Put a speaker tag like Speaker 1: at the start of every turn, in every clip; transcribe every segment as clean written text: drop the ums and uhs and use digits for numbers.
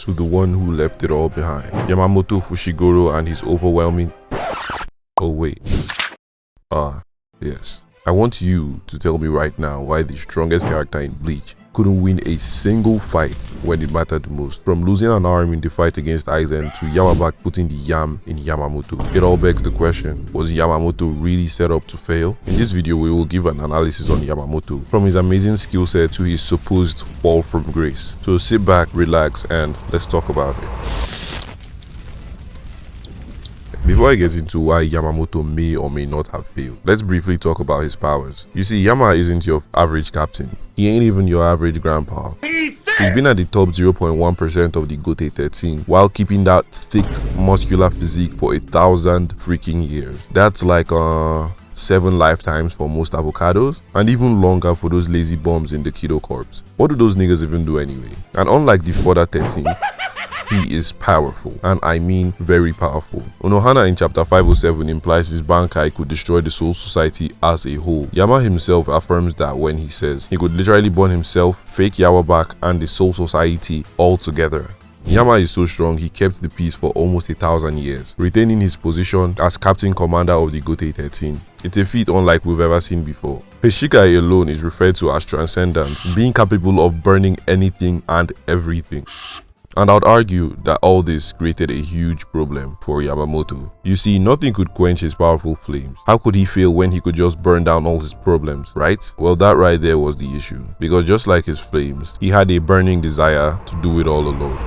Speaker 1: to the one who left it all behind. Yamamoto Fushiguro and his overwhelming... Oh wait. Yes. I want you to tell me right now why the strongest character in Bleach couldn't win a single fight when it mattered the most. From losing an arm in the fight against Aizen to Yhwach putting the yam in Yamamoto. It all begs the question, was Yamamoto really set up to fail? In this video, we will give an analysis on Yamamoto, from his amazing skill set to his supposed fall from grace. So sit back, relax, and let's talk about it. Before I get into why Yamamoto may or may not have failed, let's briefly talk about his powers. You see, Yama isn't your average captain. He ain't even your average grandpa. He's been at the top 0.1% of the Gote 13 while keeping that thick, muscular physique for 1,000 freaking years. That's like 7 lifetimes for most avocados, and even longer for those lazy bums in the Kido Corps. What do those niggas even do anyway? And unlike the further 13, he is powerful, and I mean very powerful. Unohana in chapter 507 implies his Bankai could destroy the Soul Society as a whole. Yama himself affirms that when he says he could literally burn himself, fake Yhwach, and the Soul Society all together. Yama is so strong he kept the peace for almost 1,000 years, retaining his position as captain commander of the Gote 13. It's a feat unlike we've ever seen before. His Shikai alone is referred to as transcendent, being capable of burning anything and everything. And I would argue that all this created a huge problem for Yamamoto. You see, nothing could quench his powerful flames. How could he fail when he could just burn down all his problems, right? Well, that right there was the issue. Because just like his flames, he had a burning desire to do it all alone.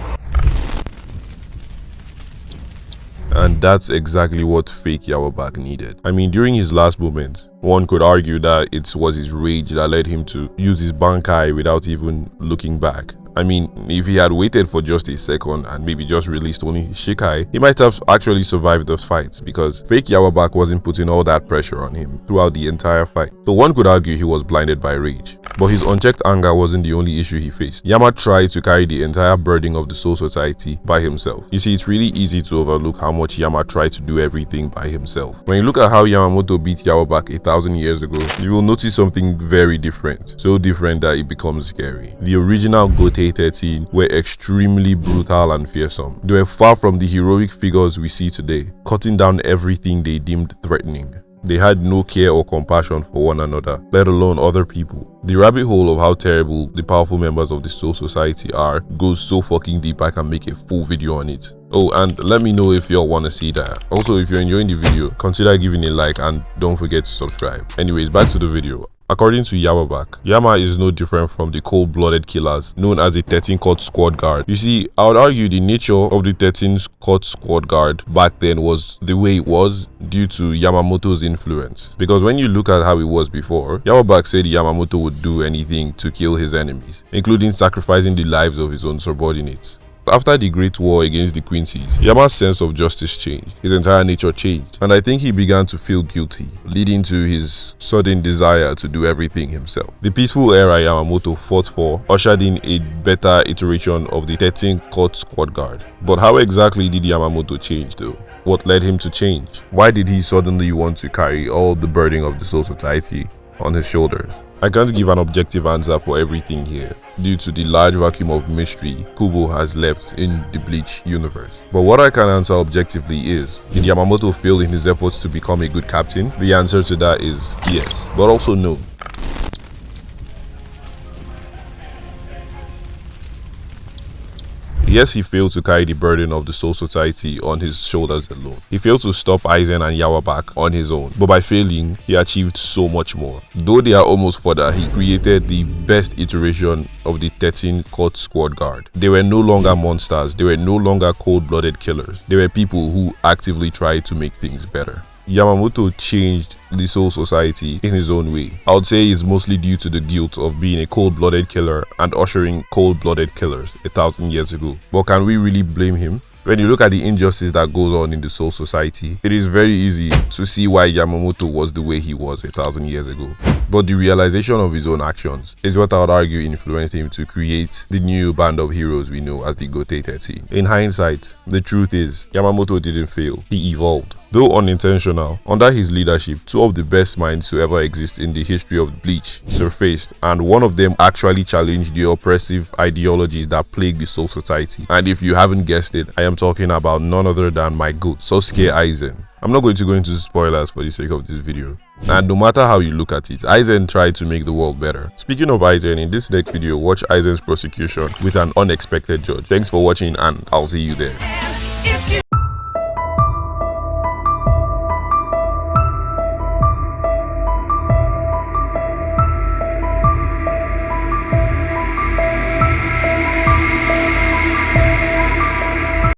Speaker 1: And that's exactly what fake Yhwach needed. I mean, during his last moments, one could argue that it was his rage that led him to use his Bankai without even looking back. I mean, if he had waited for just a second and maybe just released only his Shikai, he might have actually survived the fight, because fake Yhwach wasn't putting all that pressure on him throughout the entire fight. So one could argue he was blinded by rage. But his unchecked anger wasn't the only issue he faced. Yama tried to carry the entire burden of the Soul Society by himself. You see, it's really easy to overlook how much Yama tried to do everything by himself. When you look at how Yamamoto beat Yhwach 1,000 years ago, you will notice something very different. So different that it becomes scary. The original Gote 13 were extremely brutal and fearsome. They were far from the heroic figures we see today, cutting down everything they deemed threatening. They had no care or compassion for one another, let alone other people. The rabbit hole of how terrible the powerful members of the Soul Society are goes so fucking deep I can make a full video on it. Oh, and let me know if y'all want to see that. Also, if you're enjoying the video, consider giving a like and don't forget to subscribe. Anyways, back to the video. According to Yhwach, Yama is no different from the cold-blooded killers known as the 13 Cut Squad Guard. You see, I would argue the nature of the 13 Cut Squad Guard back then was the way it was due to Yamamoto's influence. Because when you look at how it was before, Yhwach said Yamamoto would do anything to kill his enemies, including sacrificing the lives of his own subordinates. After the Great War against the Quincy's, Yama's sense of justice changed. His entire nature changed, and I think he began to feel guilty, leading to his sudden desire to do everything himself. The peaceful era Yamamoto fought for ushered in a better iteration of the 13 Cut Squad Guard. But how exactly did Yamamoto change though? What led him to change? Why did he suddenly want to carry all the burden of the Soul Society on his shoulders? I can't give an objective answer for everything here, due to the large vacuum of mystery Kubo has left in the Bleach universe. But what I can answer objectively is, did Yamamoto fail in his efforts to become a good captain? The answer to that is yes, but also no. Yes, he failed to carry the burden of the Soul Society on his shoulders alone. He failed to stop Aizen and Yhwach on his own, but by failing, he achieved so much more. Though they are almost further, he created the best iteration of the 13 Cut Squad Guard. They were no longer monsters, they were no longer cold-blooded killers. They were people who actively tried to make things better. Yamamoto changed the Soul Society in his own way. I would say it's mostly due to the guilt of being a cold-blooded killer and ushering cold-blooded killers 1,000 years ago. But can we really blame him? When you look at the injustice that goes on in the Soul Society, it is very easy to see why Yamamoto was the way he was 1,000 years ago. But the realization of his own actions is what I would argue influenced him to create the new band of heroes we know as the Gote 13. In hindsight, the truth is, Yamamoto didn't fail, he evolved. Though unintentional, under his leadership, two of the best minds to ever exist in the history of Bleach surfaced, and one of them actually challenged the oppressive ideologies that plague the Soul Society. And if you haven't guessed it, I am talking about none other than my goat, Sasuke Aizen. I'm not going to go into spoilers for the sake of this video. And no matter how you look at it, Aizen tried to make the world better. Speaking of Aizen, in this next video, watch Aizen's prosecution with an unexpected judge. Thanks for watching, and I'll see you there.